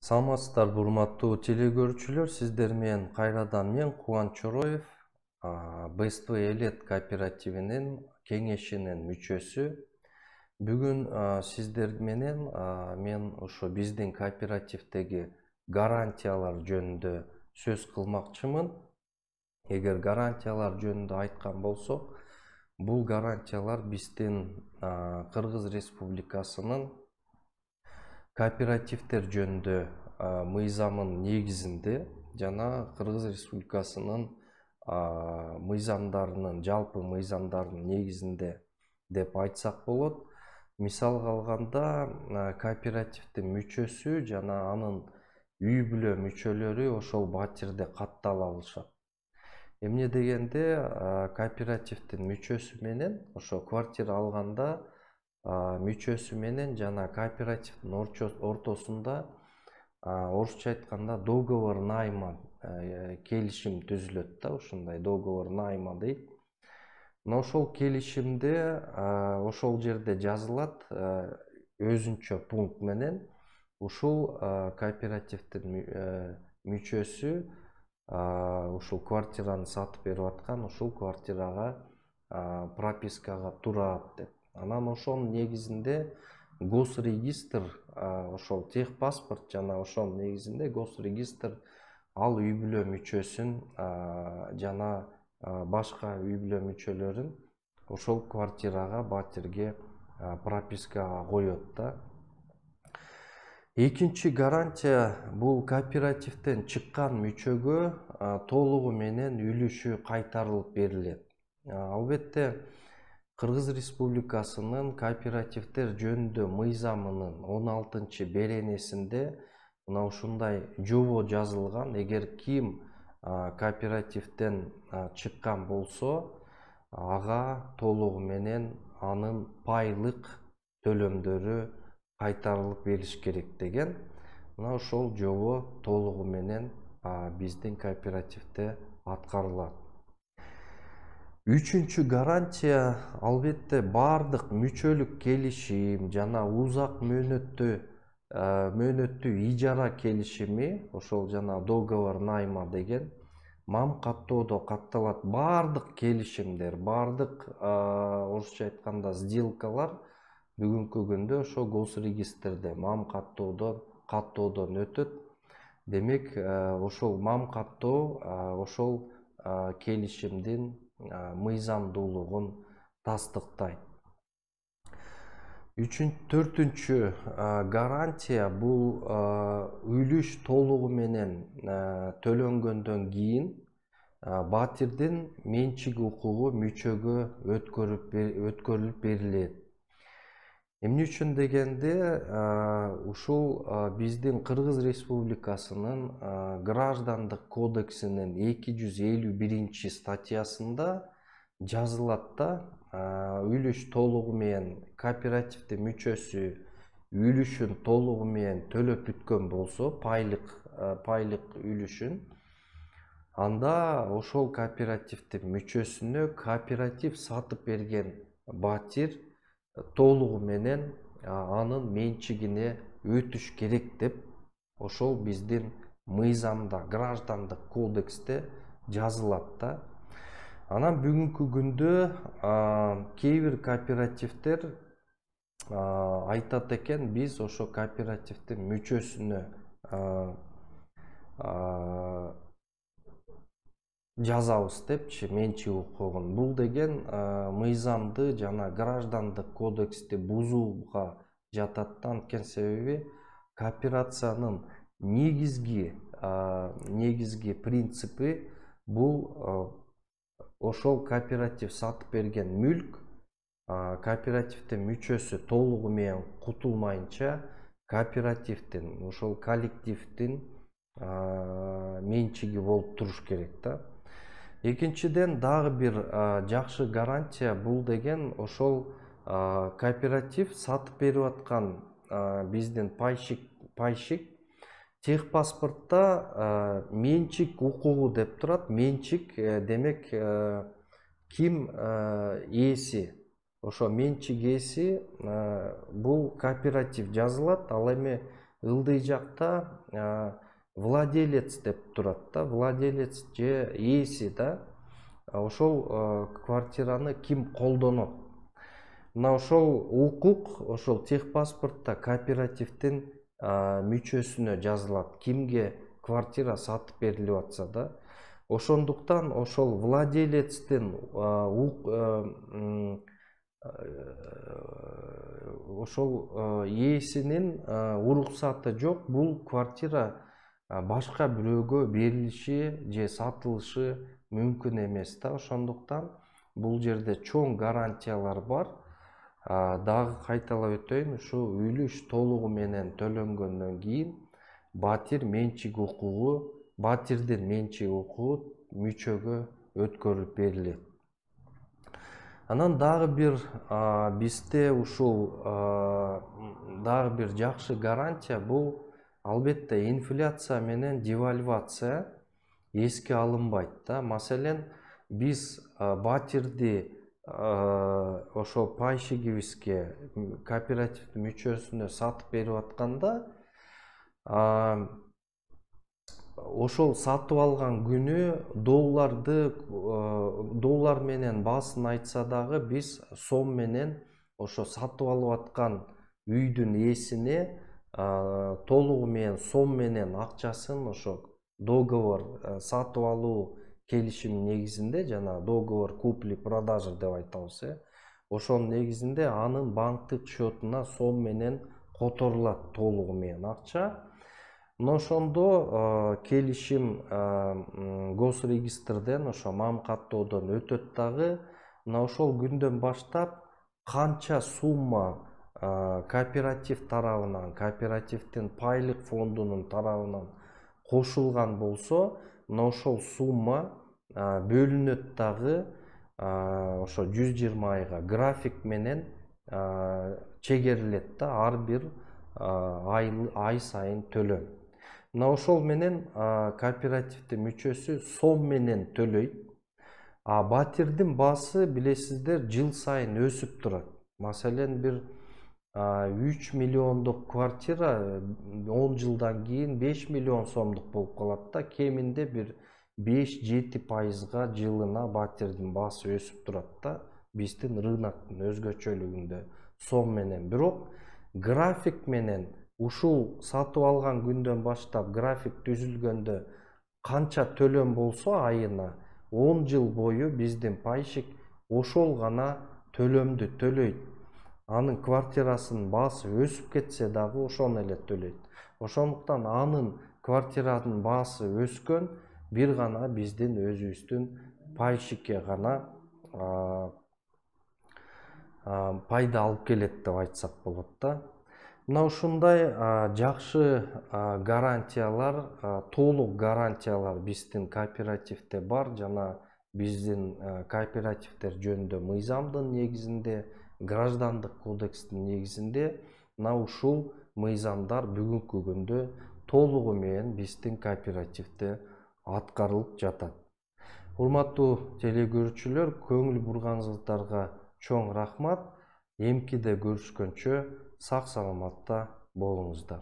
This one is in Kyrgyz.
Саламатсыздарбы урматтуу телекөрүүчүлөр, сиздер менен кайрадан мен Кубанч Чороев, БСТ Элет кооперативинин кеңешинин мүчөсү. Бүгүн сиздер менен мен ошо биздин кооперативдеги гарантиялар жөнүндө сөз кылмакчымын. Эгер гарантиялар жөнүндө айткан болсок, бул гарантиялар биздин Кыргыз Республикасынын кооперативдер жөнүндө мыйзамынын негизинде жана Кыргыз Республикасынын мыйзамдарынын жалпы мыйзамдарынын негизинде деп айтсак болот. Мисалга алганда кооперативдин мүчөсү жана анын үй бүлө мүчөлөрү ошол батирде каттала алышат. Эмне дегенде кооперативдин мүчөсү менен ошо квартира алганда мүчөсү менен жана кооперативдин ортосунда орусча айтканда договор найма келишим түзүлөт да, ушундай договор найма дейт. Мына ошол келишимде ошол жерде жазылат өзүнчө пункт менен ушул кооперативдин мүчөсү ушул квартираны сатып берип аткан ушул квартирага пропискага турат деп. Анан ошонун негизинде госрегистр, ошол техпаспорт жана ошонун негизинде госрегистр ал үй бүлө мүчөсүн жана башка үй бүлө мүчөлөрүн ошол квартирага, батирге пропискага коет да. Экинчи гарантия бул кооперативден чыккан мүчөгө толугу менен үлүшү кайтарылып берилет. Албетте Кыргыз Республикасынын кооперативдер жөнүндө мыйзамынын 16-беренесинде мына ушундай жобо жазылган. Эгер ким кооперативден чыккан болсо, ага толугу менен анын пайлык төлөмдөрү кайтарылып берилиш керек деген. Мына ошол жобо толугу менен биздин кооперативде аткарылат. Үчүнчү гарантия албетте бардык мүчөлүк келишим жана узак мөөнөттүү ижара келишими, ошол жана договор найма деген мам каттоодо катталат. Бардык келишимдер, бардык орусча айтканда сделкалар бүгүнкү күндө ошо госрегистрде мам каттоодон өтөт. Демек, ошол мам каттоо ошол келишимдин мыйзамдуулугун тастыктайт. Төртүнчү гарантия бул үлүш толугу менен төлөнгөндөн кийин батирдин менчик укугу мүчөгө өткөрүлүп берилет. Эмне үчүн дегенде ушул биздин Кыргыз Республикасынын Граждандык кодексинин 251 статьясында жазылат да, үлүш толугу менен кооперативдин мүчөсү үлүшүн толугу менен төлөп бүткөн болсо, пайлык үлүшүн, анда ошол кооперативдин мүчөсүнө кооператив сатып берген батир толугу менен анын менчигине өтүш керек деп ошол биздин мыйзамда, Граждандык кодексте жазылат да. Анан бүгүнкү күндө кээ бир кооперативдер айтат экен, биз ошо кооперативдин мүчөсүнө жазабыз депчи менчик укугун. Бул деген мыйзамды жана Граждандык кодексти бузууга жатат да. Анткени себеби кооперациянын негизги принципи бул ошол кооператив сатып берген мүлк кооперативдин мүчөсү толугу менен кутулмайынча кооперативдин, ошол коллективдин менчиги болуп туруш керек да. Экинчиден, дагы бир жакшы гарантия бул деген ошол кооператив сатып берип аткан биздин пайщик техпаспортто менчик укугу деп турат. Менчик демек ким ээси, ошо менчик ээси бул кооператив жазылат. Ал эми ылдый жакта владелец деп турат да, владелец же ээси да, ошол квартираны ким колдонот. Мына ошол укук ошол техпаспортто кооперативдин мүчөсүнө жазылат, кимге квартира сатып берилип атса да. Ошондуктан ошол владелецтин ошол ээсинин уруксаты жок, бул квартира башка бирөөгө берилиши же сатылышы мүмкүн эмес да. Ошондуктан бул жерде чоң гарантиялар бар. Дагы кайталап өтөйүн, ушу үлүш толугу менен төлөнгөндөн кийин батирдин менчик укугу мүчөгө өткөрүлүп берилет. Анан дагы бир бизде ушул дагы бир жакшы гарантия бул албетте инфляция менен девальвация эске алынбайт да. Маселен, биз батирди ошол пайшигибизге, кооперативдин мүчөсүнө сатып берип атканда, ошол сатып алган күнү доллар менен баасын айтса дагы, биз сом менен ошо сатып алып аткан үйдүн ээсине толугу менен сом менен акчасын ошо договор сатып алуу келишим негизинде, жана договор купли-продажа деп айтабыз, ошонун негизинде анын банктык счетуна сом менен которулат толугу менен акча. Мына ошондо келишим госрегистрден, ошо мам каттоодон өтөт дагы. Мына ошол күндөн баштап канча сумма кооператив тарабынан, кооперативдин пайлык фондунун тарабынан кошулган болсо, мына ошол сумма бөлүнөт дагы ошо 120 айга график менен чегерилет да, ар бир ай сайын төлөм. Мына ошол менен кооперативдин мүчөсү сом менен төлөйт. Батирдин баасы билесиздер жыл сайын өсүп турат. Маселен, бир 3 миллиондук квартира 10 жылдан кийин 5 миллион сомдук болуп калат да, кеминде бир 5-7% жылына батирдин баасы өсүп турат да, биздин рыноктун өзгөчөлүгүндө сом менен. Бирок график менен ушул сатып алган күндөн баштап график түзүлгөндө канча төлөм болсо айына, 10 жыл бою биздин пайщик ошол гана төлөмдү төлөйт. Анын квартирасынын баасы өсүп кетсе дагы ошону эле төлөйт. Ошондуктан анын квартиранын баасы өскөн бир гана биздин өзүбүздүн пайщикке гана пайда алып келет деп айтсак болот да. Мына ушундай жакшы гарантиялар, толук гарантиялар биздин кооперативде бар, жана биздин кооперативдер жөнүндө мыйзамдын негизинде, граждандык кодекстин негизинде мына ушул мыйзамдар бүгүнкү күндө толугу менен биздин кооперативде аткарылып жатат. Урматтуу телекөрүүчүлөр, көңүл бурганыңыздарга чоң рахмат. Эмкиде көрүшкөнчө сак саламатта болуңуздар.